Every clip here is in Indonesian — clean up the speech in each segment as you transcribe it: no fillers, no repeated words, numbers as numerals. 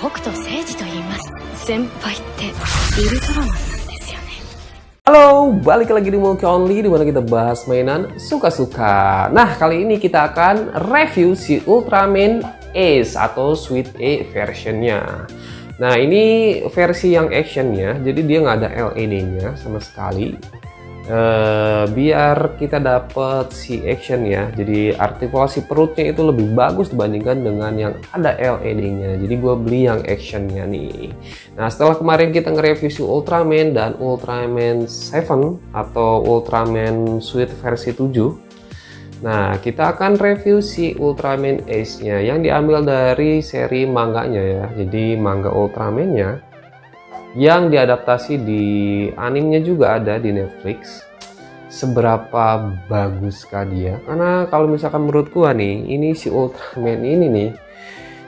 北斗星司と言います。先輩ってウルトラマンなんですよね。Halo, balik lagi di Mulki Only, dimana kita bahas mainan suka-suka. Nah, kali ini kita akan review si Ultraman Ace atau Sweet A versionnya. Nah, ini versi yang actionnya, jadi dia nggak ada LED-nya sama sekali. Biar kita dapat si actionnya, jadi artikulasi perutnya itu lebih bagus dibandingkan dengan yang ada LED-nya. Jadi gue beli yang actionnya nih. Nah, setelah kemarin kita nge-review si Ultraman dan Ultraman 7 atau Ultraman Sweet versi 7, nah kita akan review si Ultraman Ace-nya yang diambil dari seri manganya ya. Jadi manga Ultraman-nya yang diadaptasi di animenya juga ada di Netflix. Seberapa baguskah dia? Karena kalau misalkan menurut gua nih, ini si Ultraman ini nih,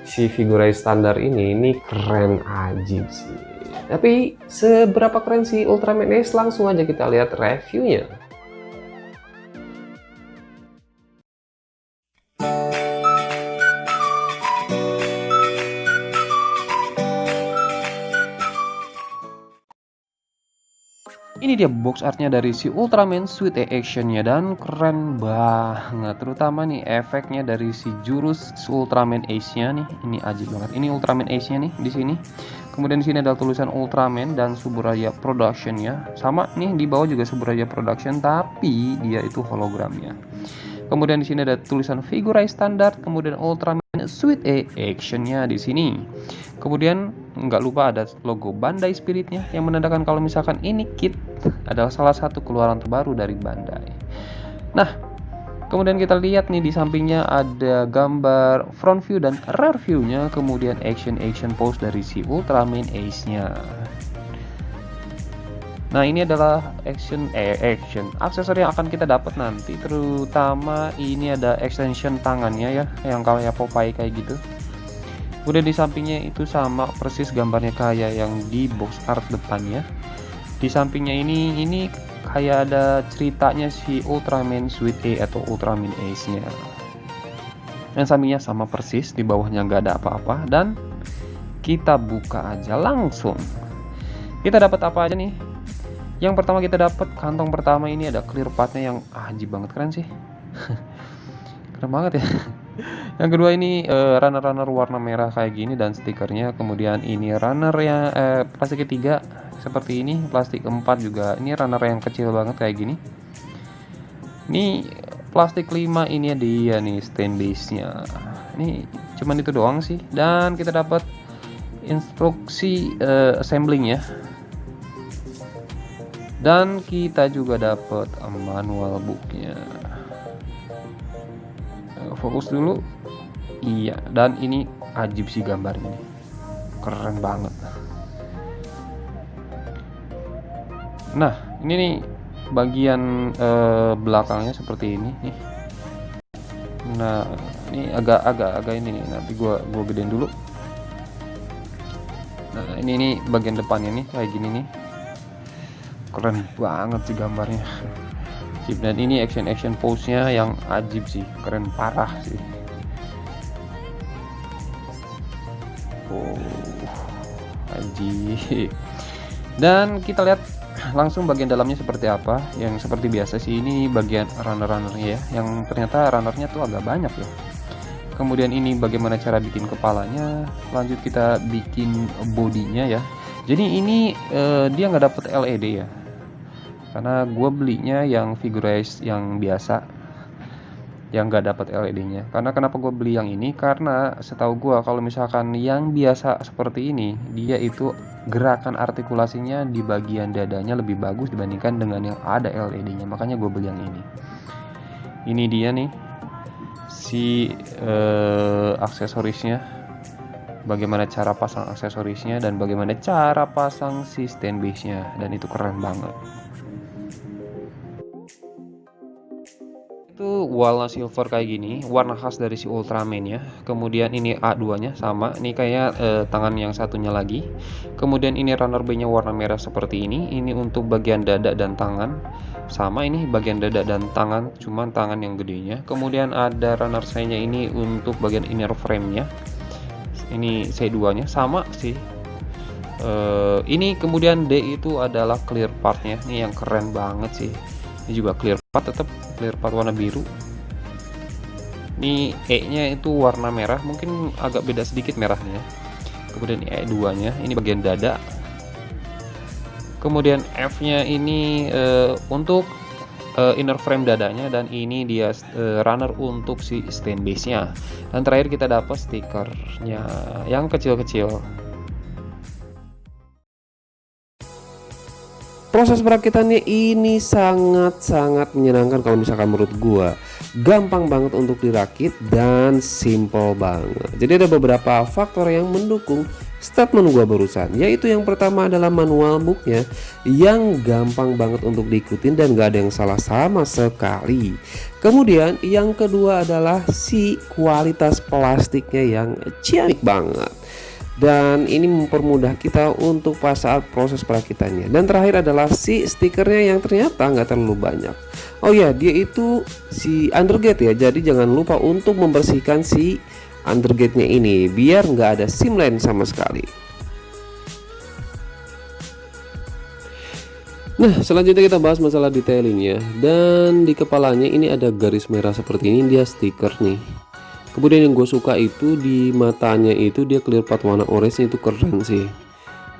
si Figure standar ini keren ajib sih. Tapi seberapa keren si Ultraman Ace, langsung aja kita lihat reviewnya. Ini dia box artnya dari si Ultraman Sweet A actionnya, dan keren banget, terutama nih efeknya dari si jurus si Ultraman Ace-nya nih, ini ajib banget. Ini Ultraman Ace-nya nih di sini. Kemudian di sini ada tulisan Ultraman dan Suburaya Production-nya. Sama nih di bawah juga Suburaya Production, tapi dia itu hologramnya. Kemudian di sini ada tulisan Figure standar, kemudian Ultraman Sweet A actionnya di sini. Kemudian nggak lupa ada logo Bandai Spiritnya yang menandakan kalau misalkan ini kit adalah salah satu keluaran terbaru dari Bandai. Nah, kemudian kita lihat nih di sampingnya ada gambar front view dan rear view-nya, kemudian action pose dari si Ultraman Ace-nya. Nah, ini adalah action aksesori yang akan kita dapat nanti, terutama ini ada extension tangannya ya, yang kayak Popeye kayak gitu. Udah di sampingnya itu sama persis gambarnya kayak yang di box art depannya. Di sampingnya ini kayak ada ceritanya si Ultraman Sweet A atau Ultraman Ace-nya. Dan sampingnya sama persis, di bawahnya nggak ada apa-apa, dan kita buka aja langsung. Kita dapat apa aja nih? Yang pertama kita dapat kantong pertama, ini ada clear part-nya yang ajib banget, keren sih. Keren banget ya. Yang kedua ini runner warna merah kayak gini dan stikernya. Kemudian ini runner yang plastik ketiga seperti ini, plastik keempat juga ini runner yang kecil banget kayak gini. Ini plastik 5, ini dia nih stand base-nya. Ini cuman itu doang sih. Dan kita dapat instruksi assembling ya. Dan kita juga dapat manual booknya. Fokus dulu. Iya, dan ini ajib sih gambarnya nih. Keren banget. Nah, ini nih bagian belakangnya seperti ini nih. Nah, ini agak ini nih, nanti gua gedein dulu. Nah, ini bagian depannya nih kayak gini nih. Keren banget sih gambarnya. Dan ini action pose-nya yang ajib sih, keren parah sih. Ajib. Dan kita lihat langsung bagian dalamnya seperti apa. Yang seperti biasa sih, ini bagian runner-runnernya ya, yang ternyata runnernya tuh agak banyak ya. Kemudian ini bagaimana cara bikin kepalanya. Lanjut kita bikin bodinya ya. Jadi ini dia nggak dapet LED ya, karena gue belinya yang figurize yang biasa, yang gak dapat LED-nya. Karena kenapa gue beli yang ini? Karena setahu gue kalau misalkan yang biasa seperti ini, dia itu gerakan artikulasinya di bagian dadanya lebih bagus dibandingkan dengan yang ada LED-nya. Makanya gue beli yang ini. Ini dia nih si aksesorisnya. Bagaimana cara pasang aksesorisnya dan bagaimana cara pasang si stand base-nya, dan itu keren banget. Itu warna silver kayak gini, warna khas dari si Ultraman ya. Kemudian ini A2 nya sama, ini kayak tangan yang satunya lagi. Kemudian ini runner B nya warna merah seperti ini untuk bagian dada dan tangan. Sama, ini bagian dada dan tangan, cuman tangan yang gedenya. Kemudian ada runner C nya ini untuk bagian inner frame nya. Ini C2 nya sama sih. Ini kemudian D itu adalah clear partnya, ini yang keren banget sih. Ini juga clear part, tetap clear part warna biru. Ini E nya itu warna merah, mungkin agak beda sedikit merahnya. Kemudian E2 nya ini bagian dada. Kemudian F nya ini untuk inner frame dadanya, dan ini dia runner untuk si stand base nya. Dan terakhir kita dapat stikernya yang kecil-kecil. Proses perakitannya ini sangat-sangat menyenangkan kalau misalkan menurut gua. Gampang banget untuk dirakit dan simple banget. Jadi ada beberapa faktor yang mendukung statement gua barusan, yaitu yang pertama adalah manual booknya yang gampang banget untuk diikutin dan gak ada yang salah sama sekali. Kemudian yang kedua adalah si kualitas plastiknya yang ciamik banget, dan ini mempermudah kita untuk pas saat proses perakitannya. Dan terakhir adalah si stikernya yang ternyata nggak terlalu banyak. Oh ya, dia itu si undergate ya, jadi jangan lupa untuk membersihkan si undergate-nya ini biar nggak ada seam line sama sekali. Nah, selanjutnya kita bahas masalah detailingnya. Dan di kepalanya ini ada garis merah seperti ini, dia stiker nih. Kemudian yang gue suka itu di matanya itu dia clear part warna orange, itu keren sih.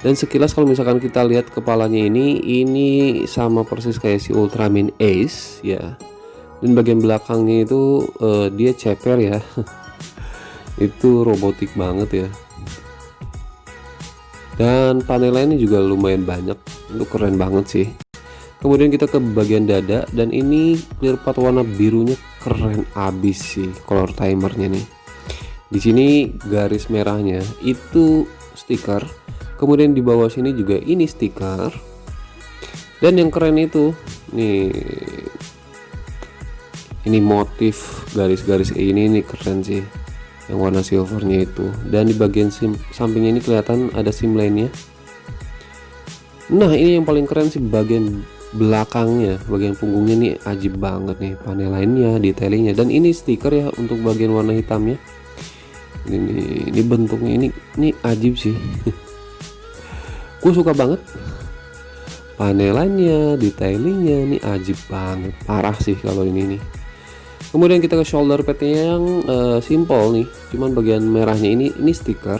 Dan sekilas kalau misalkan kita lihat kepalanya ini sama persis kayak si Ultraman Ace ya. Dan bagian belakangnya itu dia ceper ya. Itu robotik banget ya. Dan panel lainnya juga lumayan banyak, itu keren banget sih. Kemudian kita ke bagian dada, dan ini clear part warna birunya keren abis sih color timernya nih. Di sini garis merahnya itu stiker, kemudian di bawah sini juga ini stiker. Dan yang keren itu nih, ini motif garis-garis ini keren sih, yang warna silvernya itu. Dan di bagian sampingnya ini kelihatan ada seam line-nya. Nah, ini yang paling keren sih bagian belakangnya, bagian punggungnya nih ajib banget nih, panel lainnya, detailingnya. Dan ini stiker ya untuk bagian warna hitamnya. Ini bentuknya ini ajib sih. Gue suka banget panel lainnya, detailingnya, ini ajib banget, parah sih kalau ini nih. Kemudian kita ke shoulder padnya yang simple nih, cuman bagian merahnya ini stiker.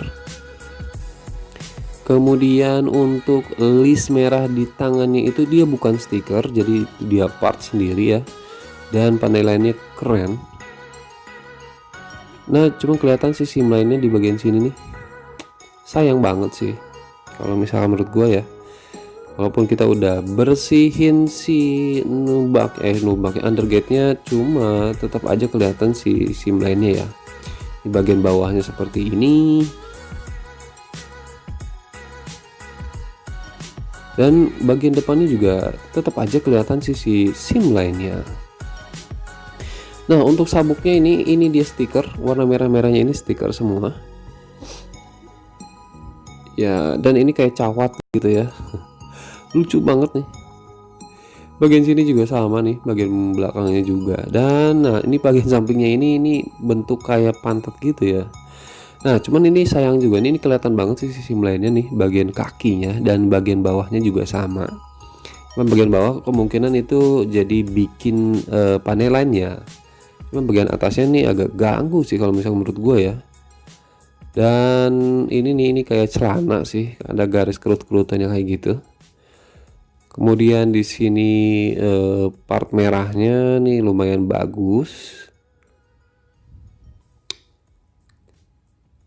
Kemudian untuk list merah di tangannya itu dia bukan stiker, jadi dia part sendiri ya. Dan panel lainnya keren. Nah, cuma kelihatan sih seam lainnya di bagian sini nih. Sayang banget sih kalau misalnya menurut gua ya. Walaupun kita udah bersihin si nubak undergate-nya, cuma tetap aja kelihatan si seam lainnya ya. Di bagian bawahnya seperti ini. Dan bagian depannya juga tetap aja kelihatan si seam line-nya. Nah, untuk sabuknya ini dia stiker, warna merah-merahnya ini stiker semua. Ya, dan ini kayak cawat gitu ya. Lucu banget nih. Bagian sini juga sama nih, bagian belakangnya juga. Dan nah, ini bagian sampingnya ini bentuk kayak pantat gitu ya. Nah, cuman ini sayang juga nih, ini kelihatan banget sih seam line-nya nih, bagian kakinya dan bagian bawahnya juga sama. Cuman bagian bawah kemungkinan itu jadi bikin panel lainnya. Cuman bagian atasnya nih agak ganggu sih kalau misalnya menurut gue ya. Dan ini kayak celana sih, ada garis kerut-kerutannya kayak gitu. Kemudian di sini part merahnya nih lumayan bagus.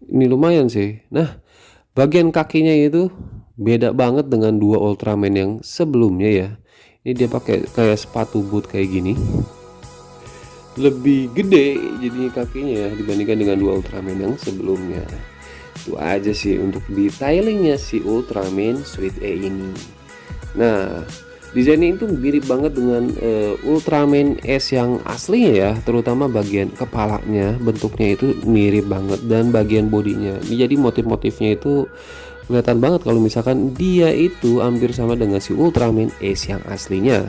Ini lumayan sih. Nah, bagian kakinya itu beda banget dengan dua Ultraman yang sebelumnya ya. Ini dia pakai kayak sepatu boot kayak gini. Lebih gede jadi kakinya ya dibandingkan dengan dua Ultraman yang sebelumnya. Itu aja sih untuk detailingnya si Ultraman Suite E ini. Nah, desainnya itu mirip banget dengan Ultraman S yang aslinya ya, terutama bagian kepalanya bentuknya itu mirip banget, dan bagian bodinya jadi motif-motifnya itu kelihatan banget kalau misalkan dia itu hampir sama dengan si Ultraman S yang aslinya.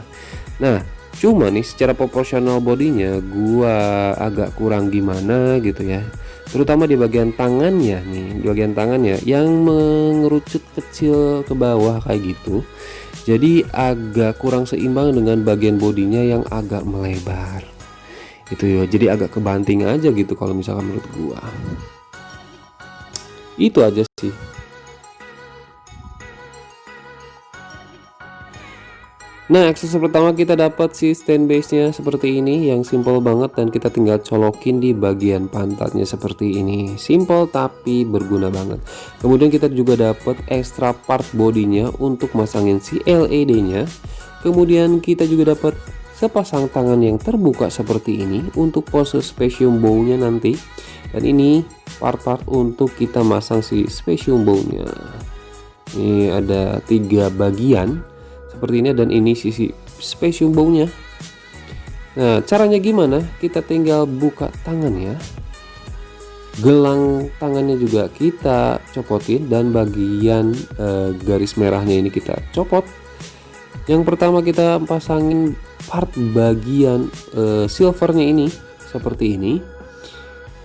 Nah, cuma nih secara proporsional bodinya gua agak kurang gimana gitu ya. terutama di bagian tangannya nih, di bagian tangannya yang mengerucut kecil ke bawah kayak gitu. Jadi agak kurang seimbang dengan bagian bodinya yang agak melebar. Itu ya, jadi agak kebanting aja gitu kalau misalkan menurut gua. Itu aja sih. Nah, aksesoris pertama kita dapat si stand base nya seperti ini yang simple banget, dan kita tinggal colokin di bagian pantatnya seperti ini. Simple tapi berguna banget. Kemudian kita juga dapat extra part bodinya untuk masangin si LED nya. Kemudian kita juga dapat sepasang tangan yang terbuka seperti ini untuk pose spatium bow nya nanti. Dan ini part-part untuk kita masang si spatium bow nya. Ini ada 3 bagian seperti ini, dan ini sisi spatium bow nya. Nah, caranya gimana? Kita tinggal buka tangannya, gelang tangannya juga kita copotin, dan bagian garis merahnya ini kita copot. Yang pertama kita pasangin part bagian silvernya ini seperti ini,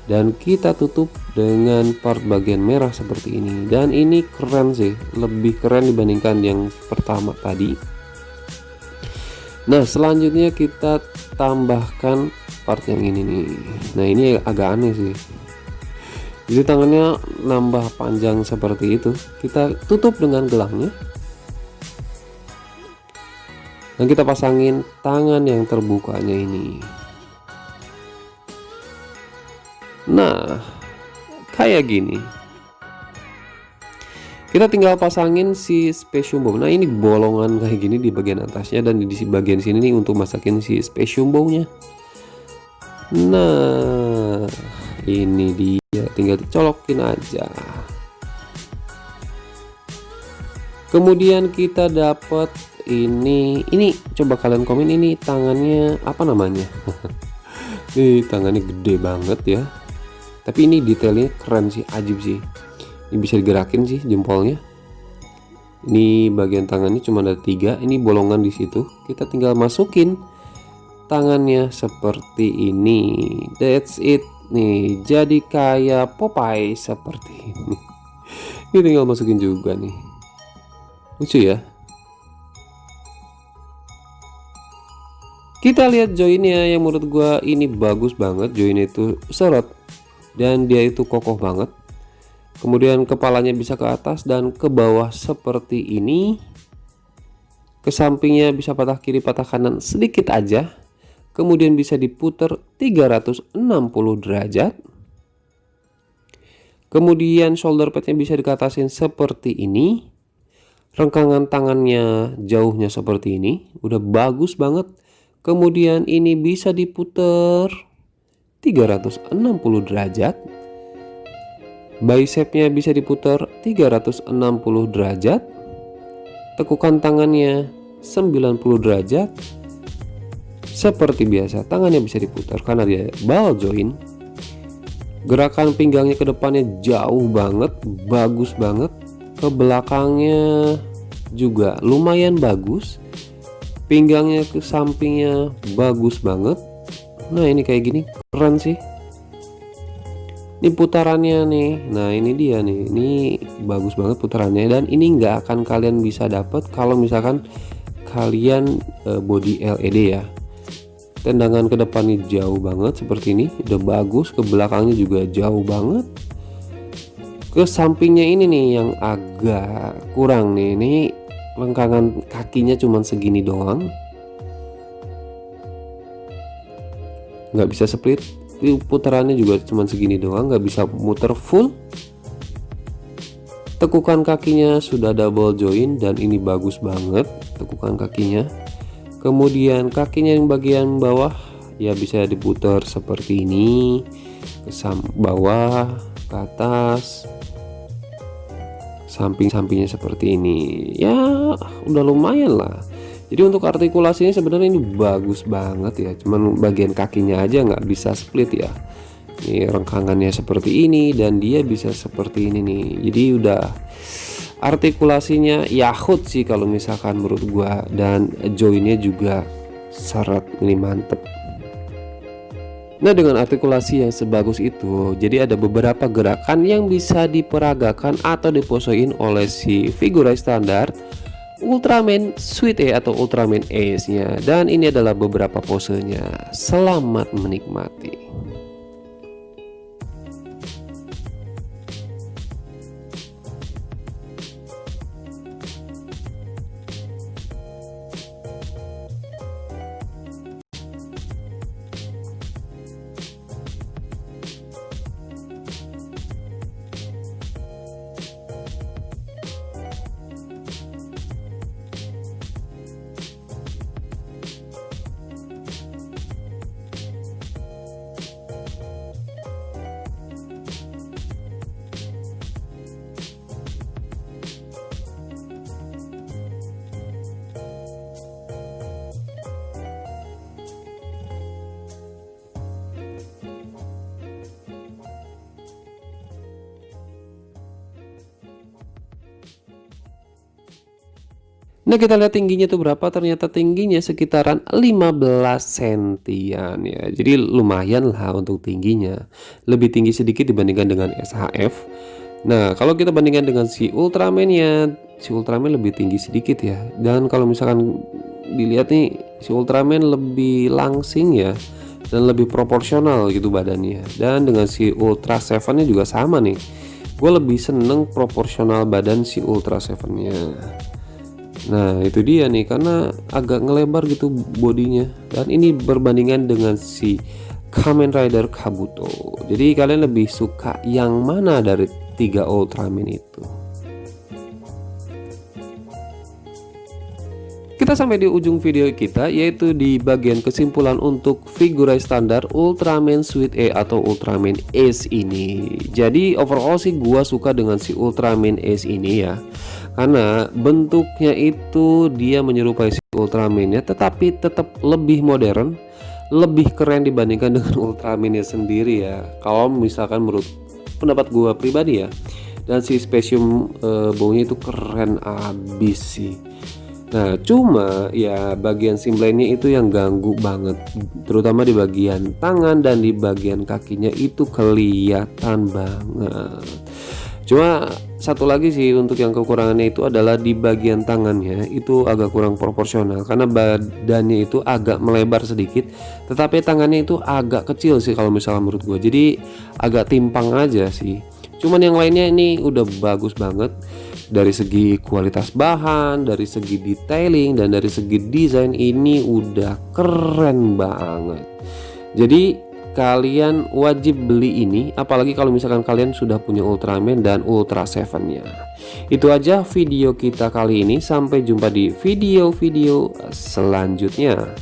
dan kita tutup dengan part bagian merah seperti ini. Dan ini keren sih, lebih keren dibandingkan yang pertama tadi. Nah, selanjutnya kita tambahkan part yang ini nih. Nah, ini agak aneh sih, jadi tangannya nambah panjang seperti itu. Kita tutup dengan gelangnya, dan kita pasangin tangan yang terbukanya ini. Nah, kayak gini. Kita tinggal pasangin si spatium bow. Nah, ini bolongan kayak gini di bagian atasnya, dan di bagian sini nih untuk masakin si spatium bow nya. Nah, ini dia, tinggal dicolokin aja. Kemudian kita dapat ini coba kalian komen, ini tangannya apa namanya? Ini tangannya gede banget ya. Tapi ini detailnya keren sih, ajib sih. Ini bisa digerakin sih jempolnya. Ini bagian tangannya cuma ada 3. Ini bolongan di situ. Kita tinggal masukin tangannya seperti ini. That's it. Nih, jadi kayak Popeye seperti ini. Ini tinggal masukin juga nih. Lucu ya. Kita lihat joinnya, yang menurut gua ini bagus banget. Joinnya itu seret dan dia itu kokoh banget. Kemudian kepalanya bisa ke atas dan ke bawah seperti ini. Ke sampingnya bisa patah kiri patah kanan sedikit aja. Kemudian bisa diputar 360 derajat. Kemudian shoulder padnya bisa dikatasin seperti ini. Rengkangan tangannya jauhnya seperti ini, udah bagus banget. Kemudian ini bisa diputar 360 derajat. Bicepnya bisa diputar 360 derajat. Tekukan tangannya 90 derajat. Seperti biasa, tangannya bisa diputar karena dia ball joint. Gerakan pinggangnya ke depannya jauh banget, bagus banget. Ke belakangnya juga lumayan bagus. Pinggangnya ke sampingnya bagus banget. Nah, ini kayak gini keren sih. Ini putarannya nih. Nah, ini dia nih. Ini bagus banget putarannya, dan ini nggak akan kalian bisa dapat kalau misalkan kalian body LED ya. Tendangan ke depannya jauh banget seperti ini, udah bagus. Ke belakangnya juga jauh banget. Ke sampingnya ini nih yang agak kurang nih. Ini lengkangan kakinya cuman segini doang, nggak bisa split. Putarannya juga cuman segini doang, nggak bisa muter full. Tekukan kakinya sudah double joint, dan ini bagus banget tekukan kakinya. Kemudian kakinya yang bagian bawah ya bisa diputar seperti ini, ke bawah, ke atas, samping-sampingnya seperti ini. Ya udah lumayan lah. Jadi untuk artikulasinya sebenarnya ini bagus banget ya. Cuman bagian kakinya aja nggak bisa split ya. Ini rengkangannya seperti ini, dan dia bisa seperti ini nih. Jadi udah artikulasinya Yahut sih kalau misalkan menurut gua, dan joinnya juga seret, ini mantep. Nah, dengan artikulasi yang sebagus itu, jadi ada beberapa gerakan yang bisa diperagakan atau diposein oleh si figurai standar Ultraman Suite E atau Ultraman Ace-nya. Dan ini adalah beberapa posenya. Selamat menikmati. Nah, kita lihat tingginya tuh berapa. Ternyata tingginya sekitaran 15 sentian ya. Jadi lumayan lah untuk tingginya. Lebih tinggi sedikit dibandingkan dengan SHF. Nah, kalau kita bandingkan dengan si Ultraman ya, si Ultraman lebih tinggi sedikit ya. Dan kalau misalkan dilihat nih, si Ultraman lebih langsing ya, dan lebih proporsional gitu badannya. Dan dengan si Ultra 7-nya juga sama nih. Gue lebih seneng proporsional badan si Ultra 7-nya. Nah, itu dia nih, karena agak ngelebar gitu bodinya. Dan ini berbandingan dengan si Kamen Rider Kabuto. Jadi kalian lebih suka yang mana dari 3 Ultraman itu? Kita sampai di ujung video kita, yaitu di bagian kesimpulan untuk figurai standar Ultraman Suite E atau Ultraman Ace ini. Jadi overall sih gua suka dengan si Ultraman Ace ini ya, karena bentuknya itu dia menyerupai si Ultraman-nya, tetapi tetap lebih modern, lebih keren dibandingkan dengan Ultraman-nya sendiri ya. Kalau misalkan menurut pendapat gua pribadi ya, dan si Specium baunya itu keren abis sih. Nah, cuma ya bagian simplennya itu yang ganggu banget, terutama di bagian tangan dan di bagian kakinya itu kelihatan banget. Cuma satu lagi sih untuk yang kekurangannya itu adalah di bagian tangannya itu agak kurang proporsional, karena badannya itu agak melebar sedikit, tetapi tangannya itu agak kecil sih kalau misalnya menurut gue. Jadi agak timpang aja sih. Cuman yang lainnya ini udah bagus banget dari segi kualitas bahan, dari segi detailing, dan dari segi desain ini udah keren banget. Jadi kalian wajib beli ini, apalagi kalau misalkan kalian sudah punya Ultraman dan Ultra 7-nya. Itu aja video kita kali ini, sampai jumpa di video-video selanjutnya.